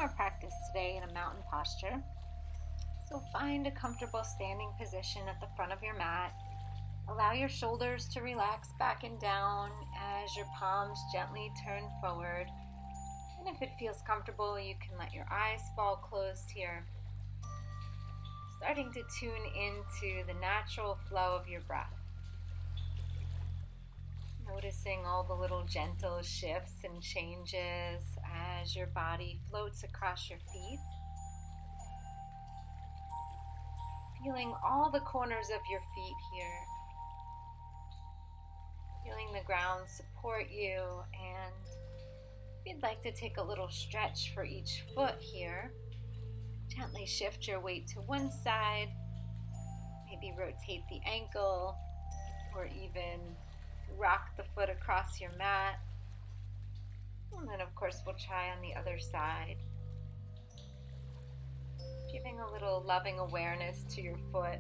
our practice today in a mountain posture. So find a comfortable standing position at the front of your mat. Allow your shoulders to relax back and down as your palms gently turn forward. And if it feels comfortable, you can let your eyes fall closed here. Starting to tune into the natural flow of your breath. Noticing all the little gentle shifts and changes as your body floats across your feet. Feeling all the corners of your feet here. Feeling the ground support you, and if you'd like to take a little stretch for each foot here, gently shift your weight to one side, maybe rotate the ankle, or even rock the foot across your mat. And then of course we'll try on the other side. Giving a little loving awareness to your foot.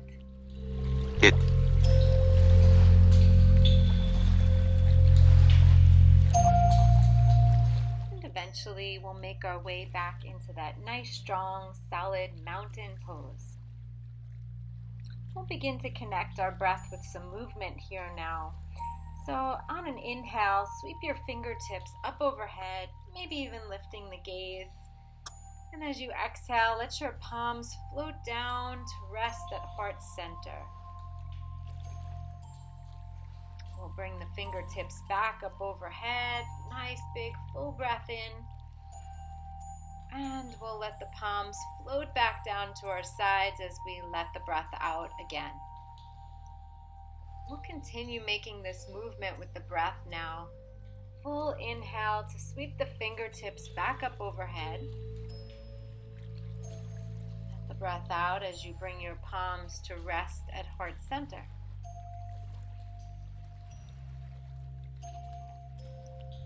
And eventually we'll make our way back into that nice, strong, solid mountain pose. We'll begin to connect our breath with some movement here now. So on an inhale, sweep your fingertips up overhead, maybe even lifting the gaze. And as you exhale, let your palms float down to rest at heart center. We'll bring the fingertips back up overhead. Nice big full breath in. And we'll let the palms float back down to our sides as we let the breath out again. We'll continue making this movement with the breath now. Full inhale to sweep the fingertips back up overhead. Let the breath out as you bring your palms to rest at heart center.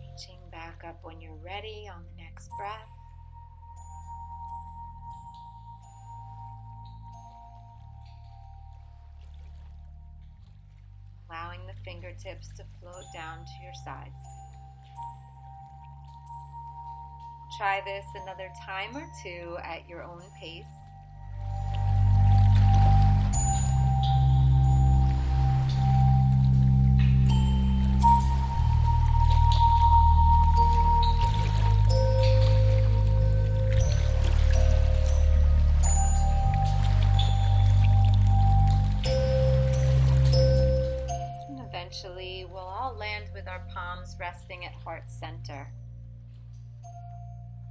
Reaching back up when you're ready on the next breath. Allowing the fingertips to float down to your sides. Try this another time or two at your own pace. Eventually, we'll all land with our palms resting at heart center.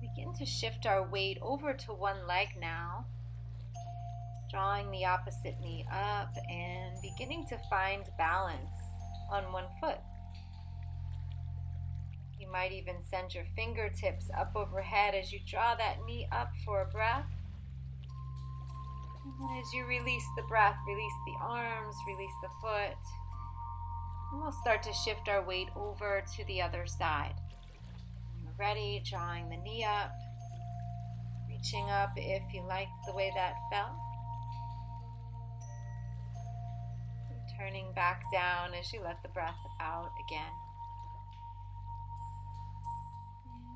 Begin to shift our weight over to one leg now, drawing the opposite knee up and beginning to find balance on one foot. You might even send your fingertips up overhead as you draw that knee up for a breath. And then as you release the breath, release the arms, release the foot. And we'll start to shift our weight over to the other side. When you're ready, drawing the knee up, reaching up if you like the way that felt. And turning back down as you let the breath out again.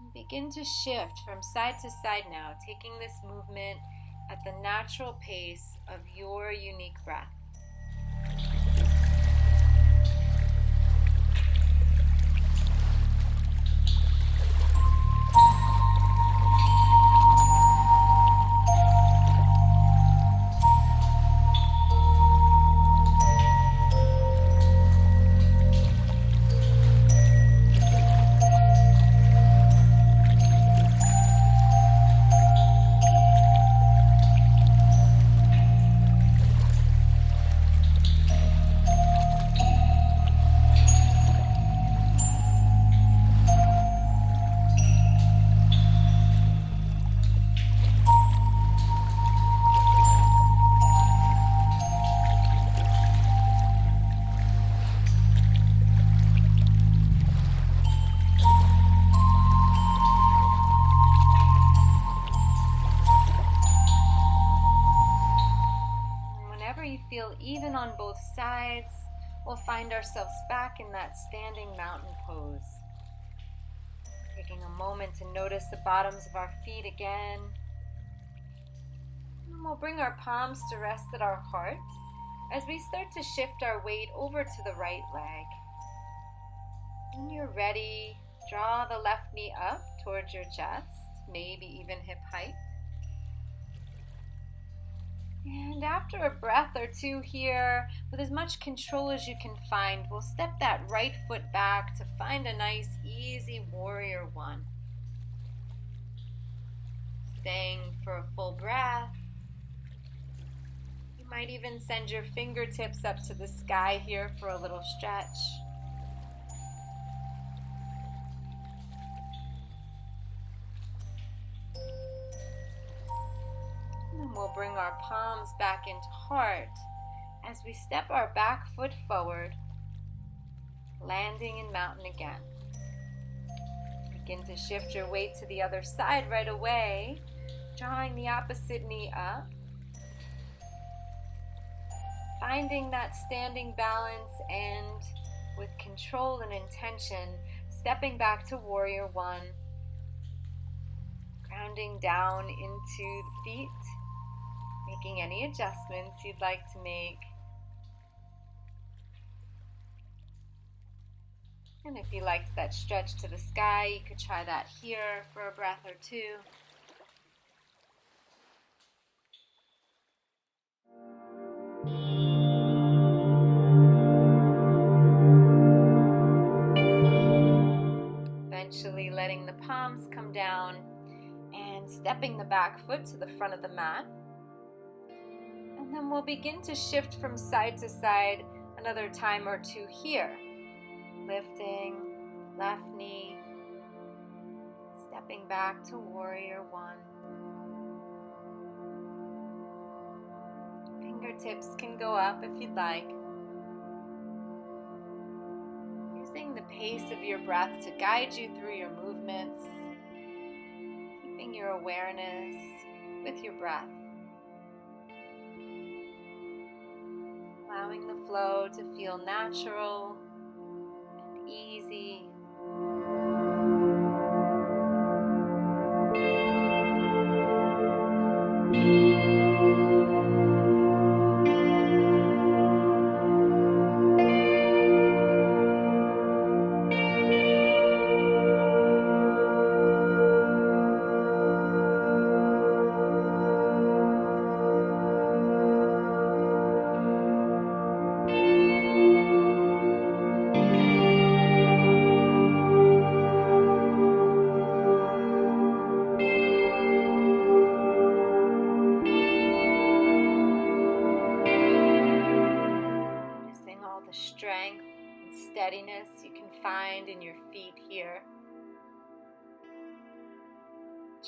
And begin to shift from side to side now, taking this movement at the natural pace of your unique breath. Feel even on both sides, we'll find ourselves back in that standing mountain pose. You Taking a moment to notice the bottoms of our feet again. And we'll bring our palms to rest at our heart as we start to shift our weight over to the right leg. When you're ready, draw the left knee up towards your chest, maybe even hip height. And after a breath or two here, with as much control as you can find, we'll step that right foot back to find a nice, easy warrior one. Staying for a full breath. You might even send your fingertips up to the sky here for a little stretch. And we'll bring our palms back into heart as we step our back foot forward, landing in mountain again. Begin to shift your weight to the other side right away, drawing the opposite knee up. Finding that standing balance and with control and intention, stepping back to warrior one. Grounding down into the feet, making any adjustments you'd like to make. And if you liked that stretch to the sky, you could try that here for a breath or two. Eventually letting the palms come down and stepping the back foot to the front of the mat. And then we'll begin to shift from side to side another time or two here. Lifting left knee, stepping back to warrior one. Fingertips can go up if you'd like. Using the pace of your breath to guide you through your movements, keeping your awareness with your breath. Allowing the flow to feel natural and easy. Strength and steadiness you can find in your feet here.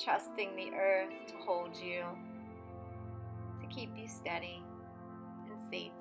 Trusting the earth to hold you, to keep you steady and safe.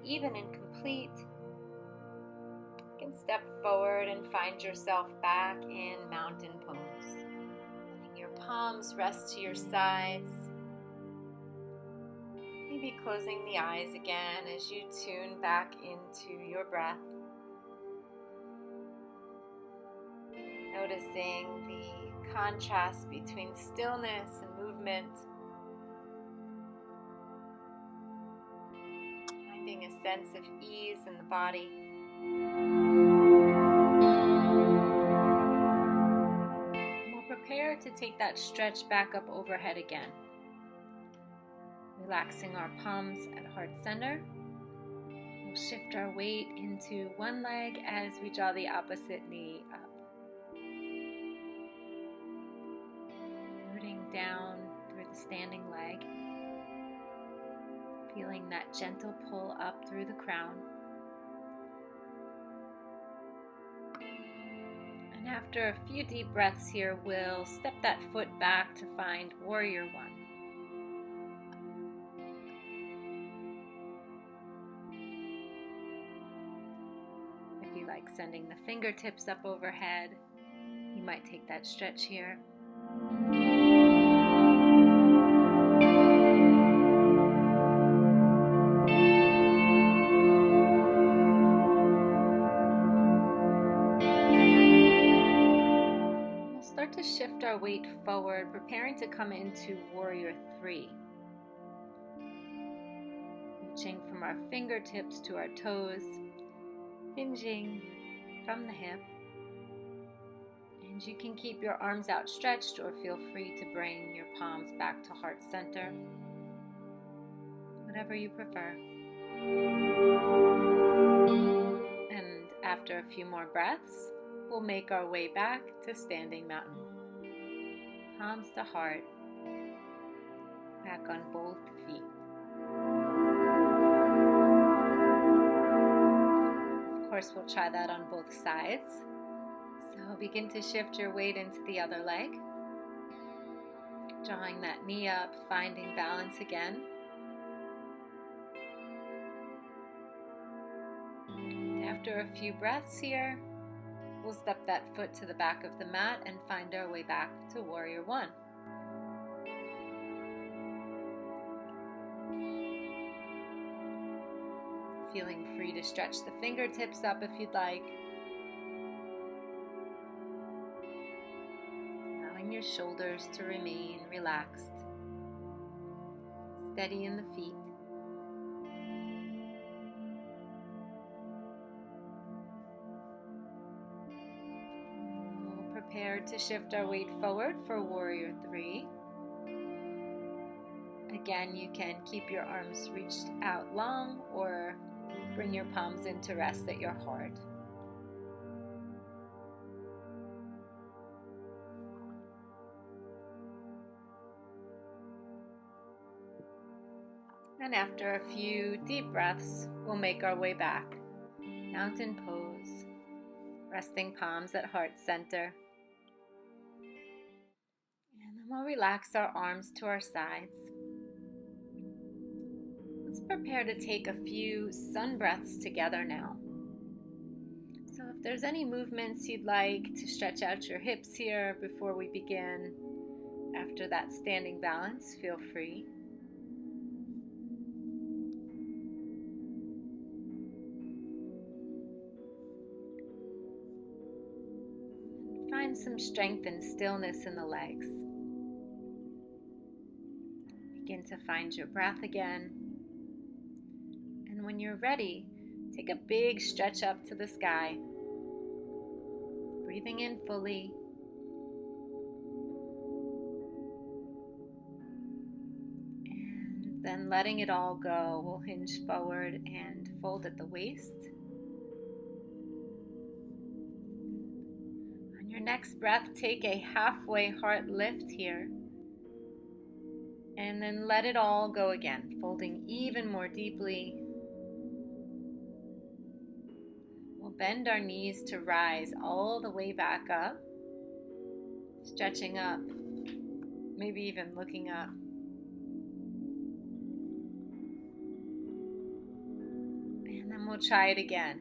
Even and complete, you can step forward and find yourself back in mountain pose. Letting your palms rest to your sides. Maybe closing the eyes again as you tune back into your breath. Noticing the contrast between stillness and movement. Finding a sense of ease in the body. take that stretch back up overhead again. Relaxing our palms at heart center. We'll shift our weight into one leg as we draw the opposite knee up. Rooting down through the standing leg. Feeling that gentle pull up through the crown. And after a few deep breaths here, we'll step that foot back to find Warrior One. If you like sending the fingertips up overhead, you might take that stretch here. To shift our weight forward, preparing to come into Warrior Three. Reaching from our fingertips to our toes, hinging from the hip. And you can keep your arms outstretched or feel free to bring your palms back to heart center. Whatever you prefer. And after a few more breaths, we'll make our way back to Standing Mountain. Palms to heart, back on both feet. Of course, we'll try that on both sides. So begin to shift your weight into the other leg. Drawing that knee up, finding balance again. And after a few breaths here, we'll step that foot to the back of the mat and find our way back to Warrior One. Feeling free to stretch the fingertips up if you'd like. Allowing your shoulders to remain relaxed. Steady in the feet. Prepare to shift our weight forward for Warrior Three. Again, you can keep your arms reached out long or bring your palms into rest at your heart. And after a few deep breaths, we'll make our way back. Mountain pose, resting palms at heart center. And then we'll relax our arms to our sides. Let's prepare to take a few sun breaths together now. So if there's any movements you'd like to stretch out your hips here before we begin, after that standing balance, feel free. Find some strength and stillness in the legs. Begin to find your breath again. And when you're ready, take a big stretch up to the sky. Breathing in fully. And then letting it all go, we'll hinge forward and fold at the waist. On your next breath, take a halfway heart lift here. And then let it all go again, folding even more deeply. We'll bend our knees to rise all the way back up, stretching up, maybe even looking up. And then we'll try it again,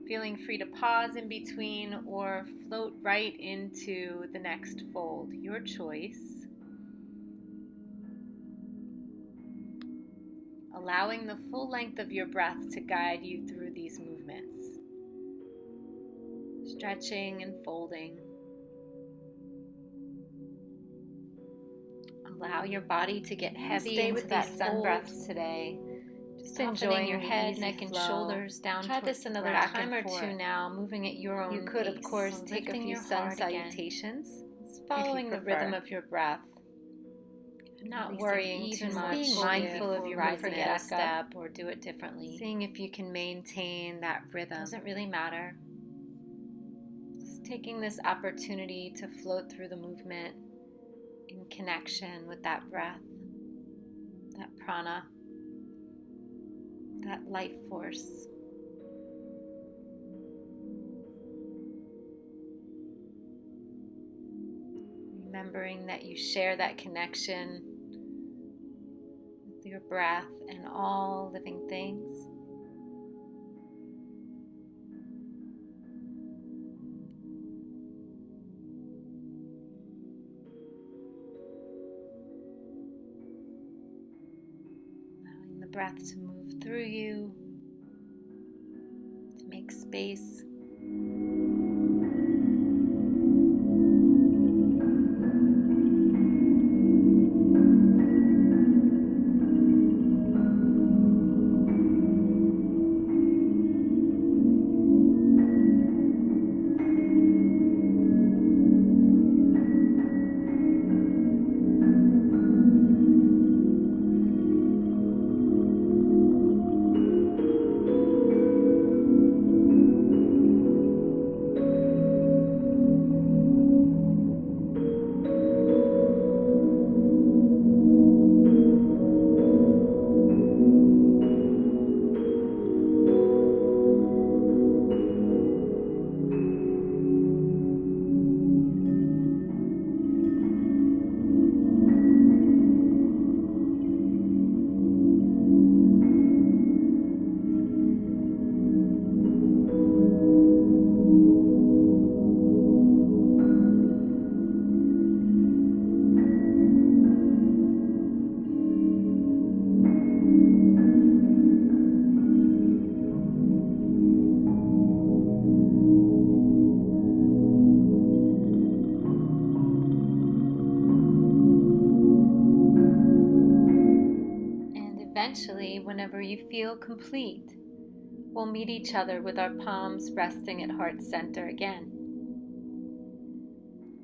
feeling free to pause in between or float right into the next fold, your choice. Allowing the full length of your breath to guide you through these movements. Stretching and folding. Allow your body to get heavy into these sun breaths today. Just enjoying your head, neck, and shoulders down. Try this another time or two now, moving at your own pace. You could, of course, take a few sun salutations. Just following the rhythm of your breath. Not worrying too much, being mindful of your movement, forget a step or do it differently. Seeing if you can maintain that rhythm. Doesn't really matter. Just taking this opportunity to float through the movement in connection with that breath, that prana, that life force. Remembering that you share that connection with your breath and all living things. Allowing the breath to move through you, to make space. Eventually, whenever you feel complete, we'll meet each other with our palms resting at heart center again.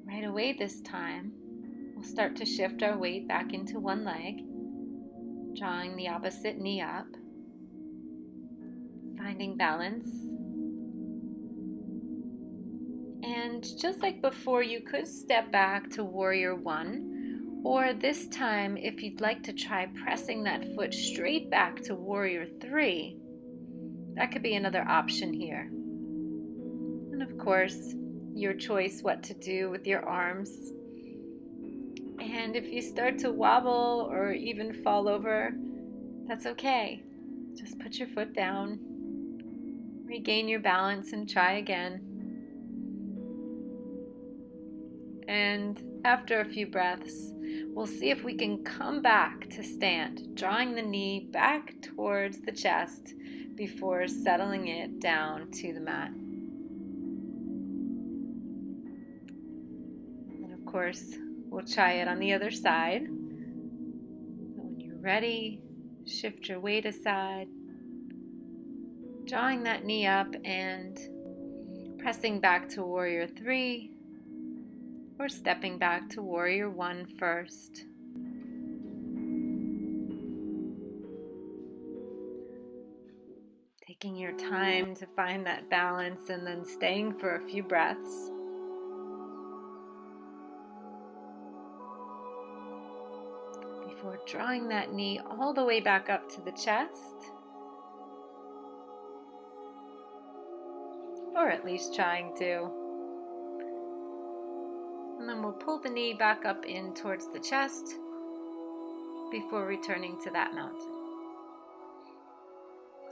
Right away this time, we'll start to shift our weight back into one leg, drawing the opposite knee up, finding balance. And just like before, you could step back to warrior one. Or this time, if you'd like to try pressing that foot straight back to warrior three, that could be another option here. And of course, your choice what to do with your arms. And if you start to wobble or even fall over, that's okay. Just put your foot down, regain your balance, and try again. And after a few breaths, we'll see if we can come back to stand, drawing the knee back towards the chest before settling it down to the mat. And of course, we'll try it on the other side. So when you're ready, shift your weight aside, drawing that knee up and pressing back to warrior three, or stepping back to warrior one first. Taking your time to find that balance and then staying for a few breaths. Before drawing that knee all the way back up to the chest. Or at least trying to. And then we'll pull the knee back up in towards the chest before returning to that mountain.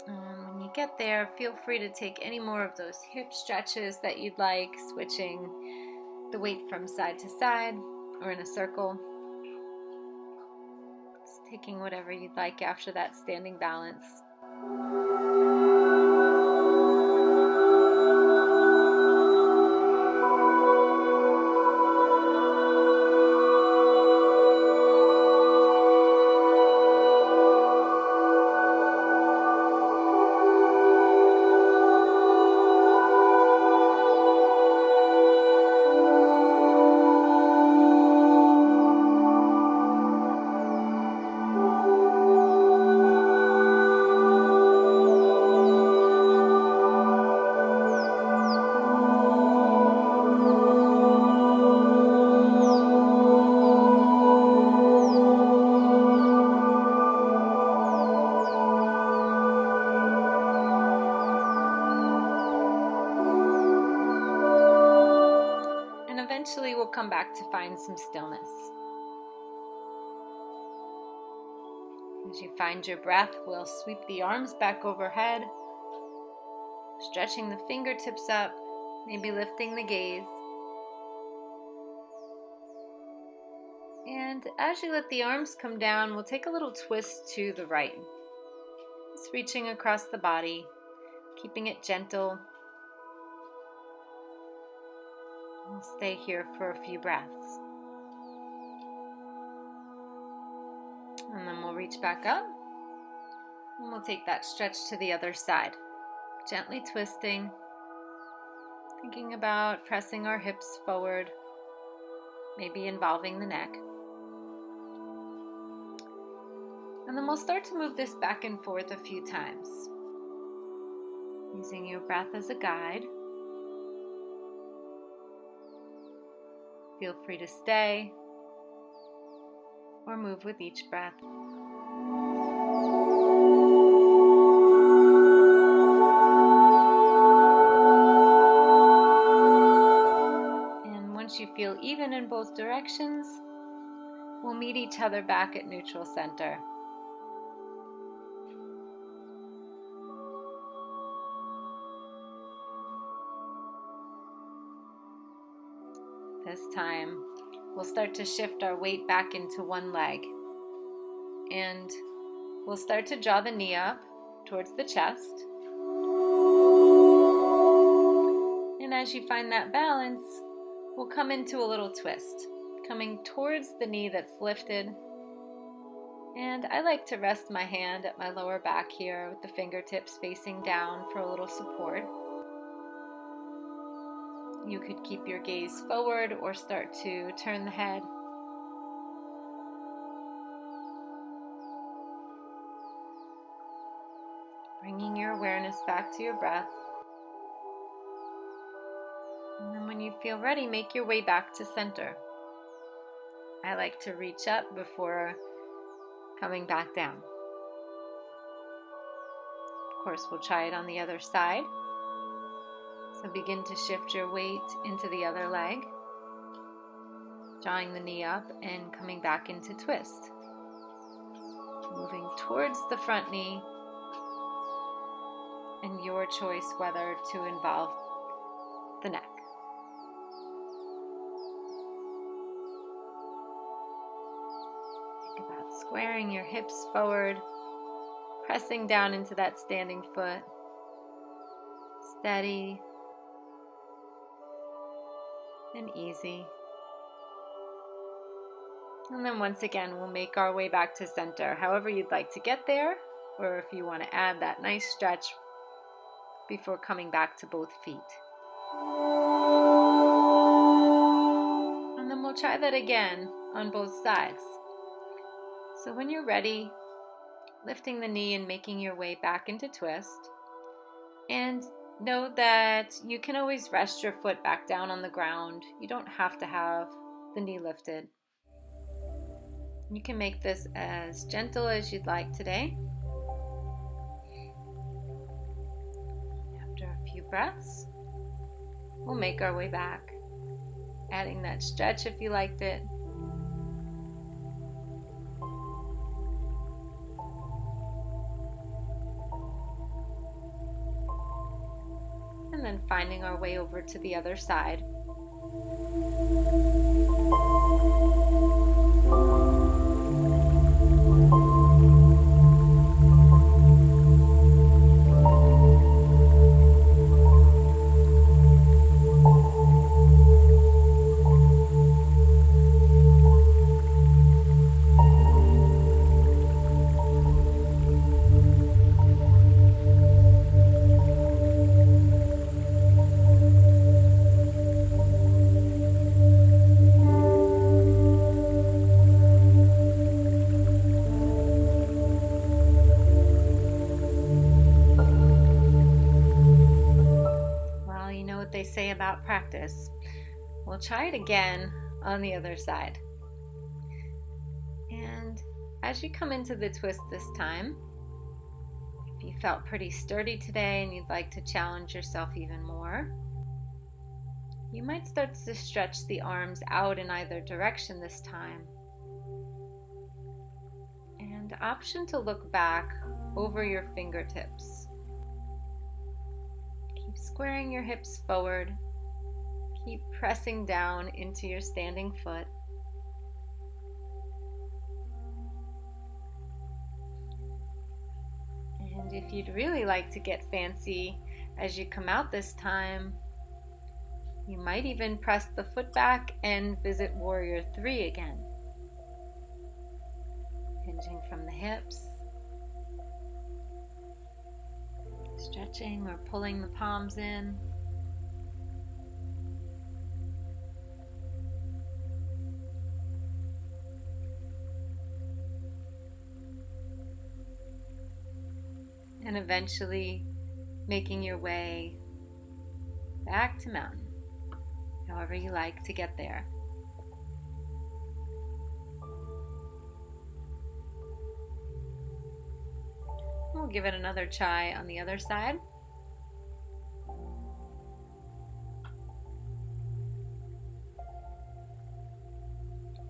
When you get there, feel free to take any more of those hip stretches that you'd like, switching the weight from side to side or in a circle. Just taking whatever you'd like after that standing balance. eventually we'll come back to find some stillness. As you find your breath, we'll sweep the arms back overhead, stretching the fingertips up, maybe lifting the gaze. And as you let the arms come down, we'll take a little twist to the right. Just reaching across the body, keeping it gentle. We'll stay here for a few breaths. And then we'll reach back up. And we'll take that stretch to the other side. Gently twisting. Thinking about pressing our hips forward. Maybe involving the neck. And then we'll start to move this back and forth a few times. Using your breath as a guide. Feel free to stay or move with each breath. And once you feel even in both directions, we'll meet each other back at neutral center. This time, we'll start to shift our weight back into one leg. And we'll start to draw the knee up towards the chest. And as you find that balance, we'll come into a little twist, coming towards the knee that's lifted. And I like to rest my hand at my lower back here with the fingertips facing down for a little support. You could keep your gaze forward or start to turn the head. Bringing your awareness back to your breath. And then when you feel ready, make your way back to center. I like to reach up before coming back down. Of course, we'll try it on the other side. So begin to shift your weight into the other leg, drawing the knee up and coming back into twist. Moving towards the front knee, and your choice whether to involve the neck. Think about squaring your hips forward, pressing down into that standing foot. Steady and easy. And then once again, we'll make our way back to center, however you'd like to get there, or if you want to add that nice stretch before coming back to both feet. And then we'll try that again on both sides. So when you're ready, lifting the knee and making your way back into twist. And know that you can always rest your foot back down on the ground. You don't have to have the knee lifted. You can make this as gentle as you'd like today. After a few breaths, we'll make our way back, adding that stretch if you liked it. And then finding our way over to the other side. Say about practice. We'll try it again on the other side. And as you come into the twist this time, if you felt pretty sturdy today and you'd like to challenge yourself even more, You might start to stretch the arms out in either direction this time. And option to look back over your fingertips. Keep squaring your hips forward. Keep pressing down into your standing foot. And if you'd really like to get fancy as you come out this time, you might even press the foot back and visit Warrior 3 again. Hinging from the hips, stretching or pulling the palms in. And eventually making your way back to mountain, however you like to get there. We'll give it another try on the other side.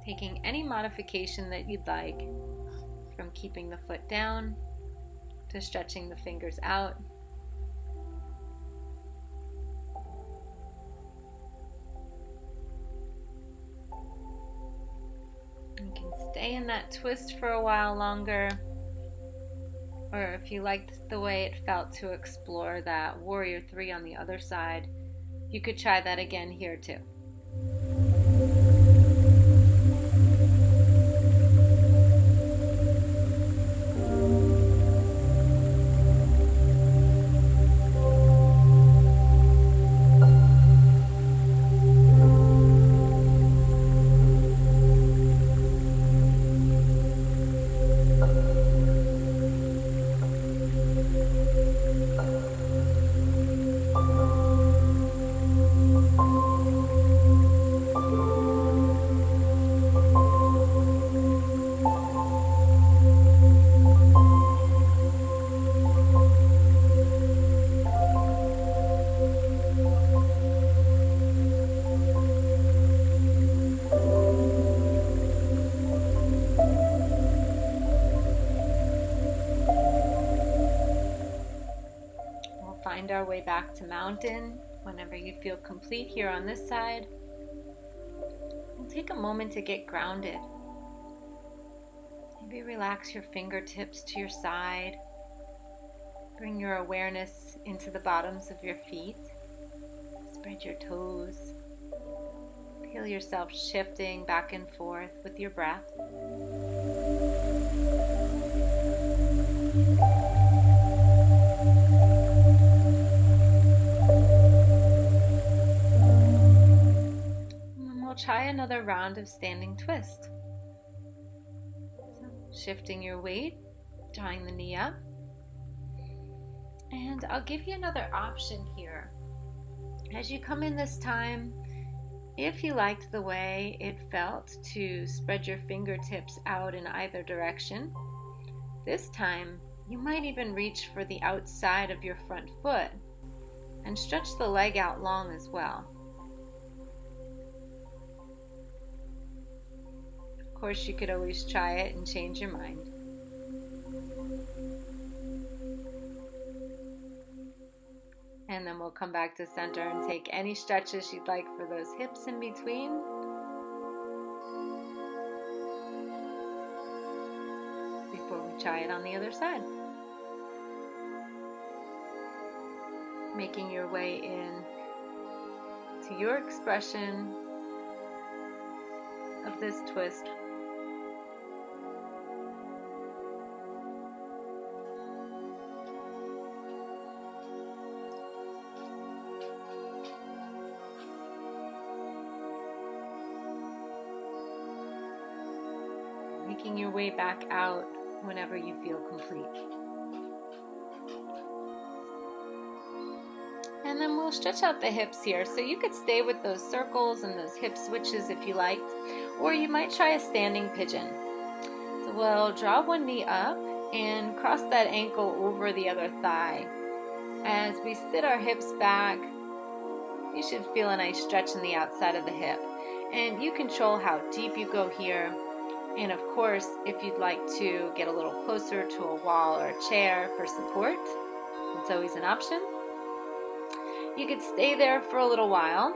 Taking any modification that you'd like, from keeping the foot down to stretching the fingers out. You can stay in that twist for a while longer, or if you liked the way it felt to explore that Warrior 3 on the other side, you could try that again here too. Find our way back to mountain whenever you feel complete here on this side. We'll take a moment to get grounded. Maybe relax your fingertips to your side. Bring your awareness into the bottoms of your feet. Spread your toes. Feel yourself shifting back and forth with your breath. Try another round of standing twist. So, shifting your weight, drawing the knee up. And I'll give you another option here. As you come in this time, if you liked the way it felt to spread your fingertips out in either direction, this time you might even reach for the outside of your front foot and stretch the leg out long as well. Of course, you could always try it and change your mind. And then we'll come back to center and take any stretches you'd like for those hips in between. Before we try it on the other side. Making your way in to your expression of this twist. Making your way back out whenever you feel complete. And then we'll stretch out the hips here. So you could stay with those circles and those hip switches if you liked, or you might try a standing pigeon. So we'll draw one knee up and cross that ankle over the other thigh. As we sit our hips back, you should feel a nice stretch in the outside of the hip. And you control how deep you go here. And of course, if you'd like to get a little closer to a wall or a chair for support, it's always an option. You could stay there for a little while,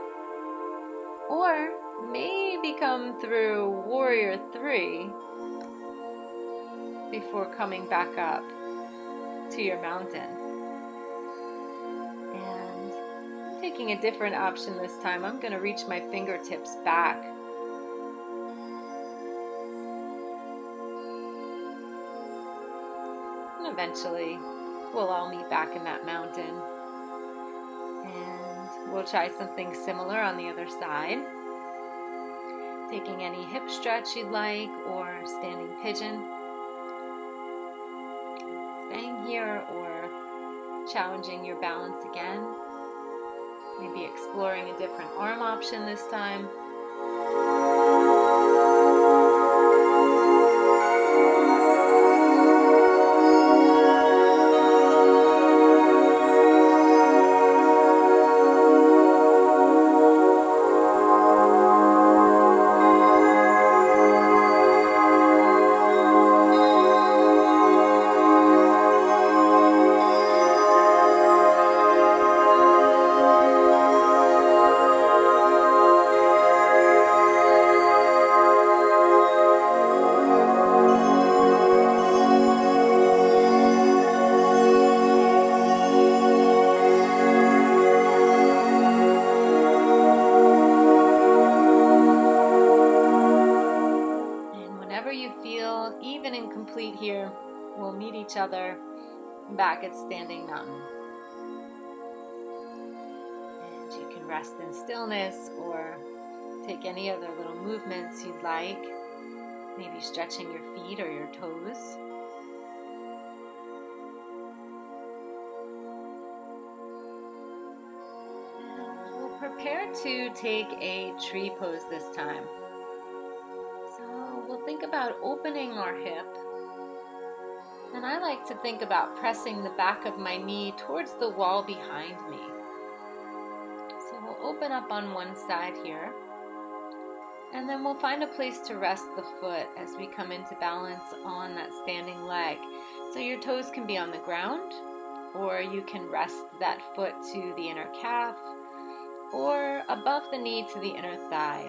or maybe come through Warrior 3 before coming back up to your mountain. And taking a different option this time, I'm going to reach my fingertips back. And eventually, we'll all meet back in that mountain. And we'll try something similar on the other side. Taking any hip stretch you'd like, or standing pigeon. Staying here, or challenging your balance again. Maybe exploring a different arm option this time. Here, we'll meet each other back at Standing Mountain. And you can rest in stillness or take any other little movements you'd like, maybe stretching your feet or your toes. And we'll prepare to take a tree pose this time. So we'll think about opening our hip. And I like to think about pressing the back of my knee towards the wall behind me. So we'll open up on one side here, and then we'll find a place to rest the foot as we come into balance on that standing leg. So your toes can be on the ground, or you can rest that foot to the inner calf, or above the knee to the inner thigh.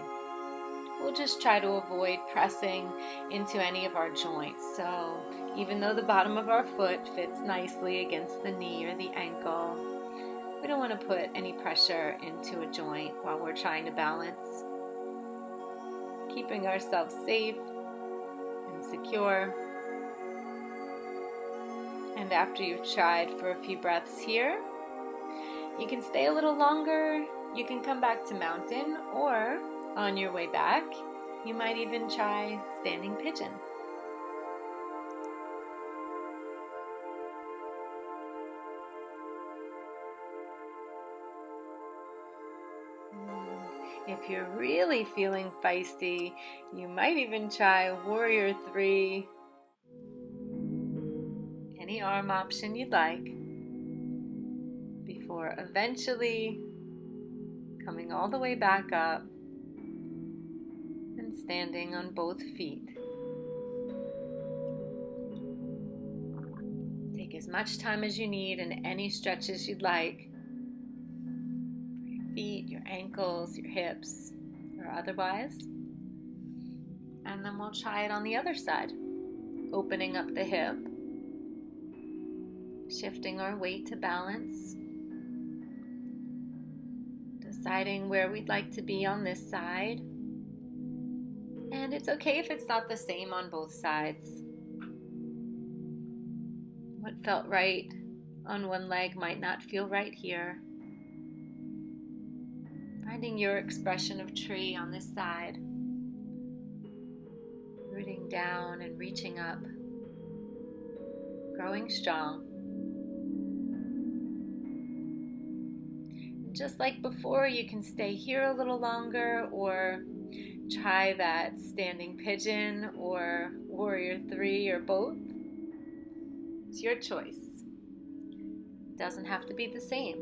We'll just try to avoid pressing into any of our joints. So even though the bottom of our foot fits nicely against the knee or the ankle, we don't want to put any pressure into a joint while we're trying to balance. Keeping ourselves safe and secure. And after you've tried for a few breaths here, you can stay a little longer. You can come back to mountain, or on your way back, you might even try standing pigeon. If you're really feeling feisty, you might even try Warrior 3. Any arm option you'd like, before eventually coming all the way back up and standing on both feet. Take as much time as you need and any stretches you'd like for your feet, your ankles, your hips, or otherwise. And then we'll try it on the other side, opening up the hip, shifting our weight to balance, deciding where we'd like to be on this side. And it's okay if it's not the same on both sides. What felt right on one leg might not feel right here. Finding your expression of tree on this side. Rooting down and reaching up. Growing strong. Just like before, you can stay here a little longer or try that standing pigeon or Warrior 3 or both. It's your choice. It doesn't have to be the same.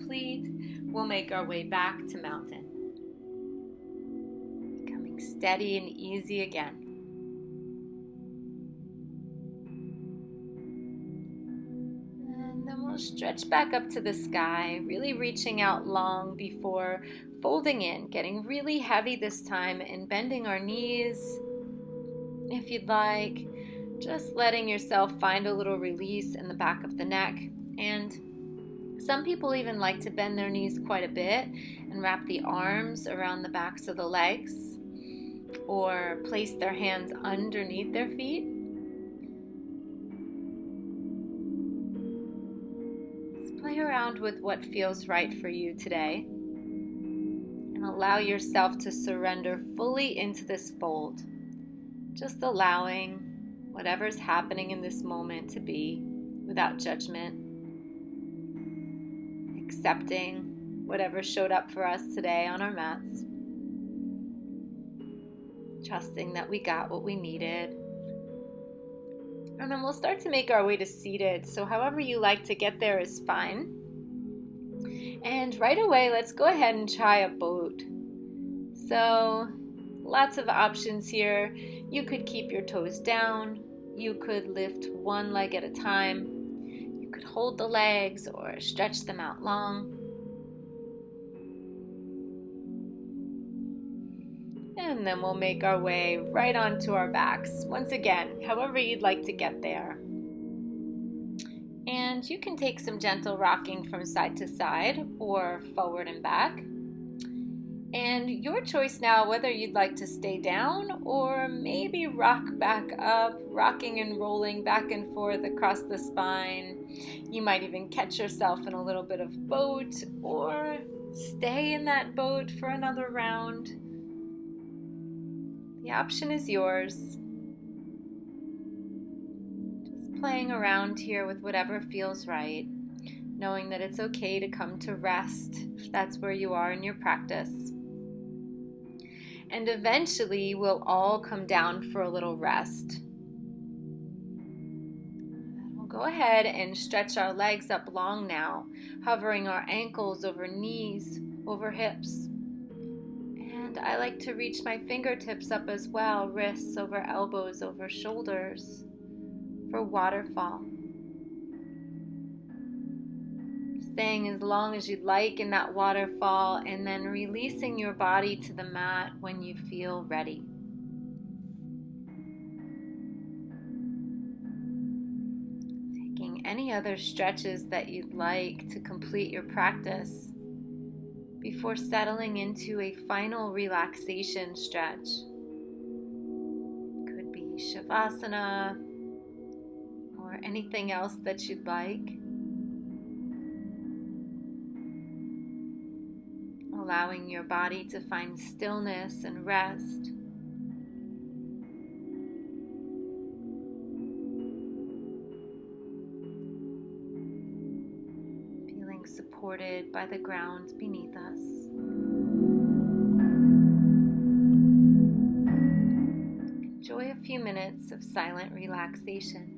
complete, we'll make our way back to mountain. Becoming steady and easy again. And then we'll stretch back up to the sky, really reaching out long before folding in, getting really heavy this time and bending our knees. If you'd like, just letting yourself find a little release in the back of the neck. And some people even like to bend their knees quite a bit and wrap the arms around the backs of the legs or place their hands underneath their feet. Just play around with what feels right for you today and allow yourself to surrender fully into this fold. Just allowing whatever's happening in this moment to be without judgment. Accepting whatever showed up for us today on our mats. Trusting that we got what we needed. And then we'll start to make our way to seated. So however you like to get there is fine. And right away, let's go ahead and try a boat. So lots of options here. You could keep your toes down. You could lift one leg at a time. You could hold the legs or stretch them out long. And then we'll make our way right onto our backs. Once again, however you'd like to get there. And you can take some gentle rocking from side to side or forward and back. And your choice now whether you'd like to stay down or maybe rock back up, rocking and rolling back and forth across the spine. You might even catch yourself in a little bit of boat or stay in that boat for another round. The option is yours. Just playing around here with whatever feels right, knowing that it's okay to come to rest if that's where you are in your practice. And eventually we'll all come down for a little rest. We'll go ahead and stretch our legs up long now, hovering our ankles over knees, over hips. And I like to reach my fingertips up as well, wrists over elbows, over shoulders, for waterfall. Staying as long as you'd like in that waterfall and then releasing your body to the mat when you feel ready. Taking any other stretches that you'd like to complete your practice before settling into a final relaxation stretch. Could be Shavasana or anything else that you'd like. Allowing your body to find stillness and rest. Feeling supported by the ground beneath us. Enjoy a few minutes of silent relaxation.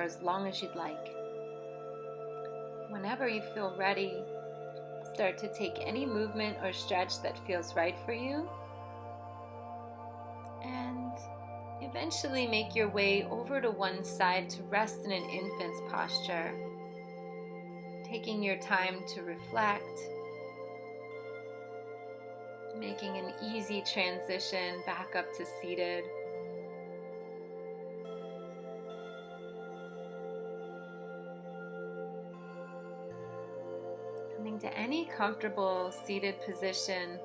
as long as you'd like. Whenever you feel ready, start to take any movement or stretch that feels right for you, and eventually make your way over to one side to rest in an infant's posture, taking your time to reflect, making an easy transition back up to seated. Coming to any comfortable seated position.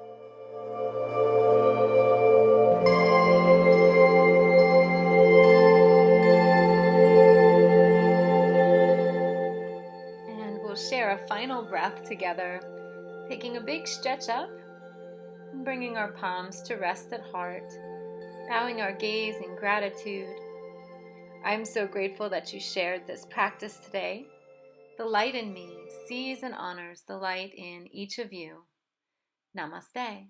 And we'll share a final breath together, taking a big stretch up, and bringing our palms to rest at heart, bowing our gaze in gratitude. I'm so grateful that you shared this practice today. The light in me sees and honors the light in each of you. Namaste.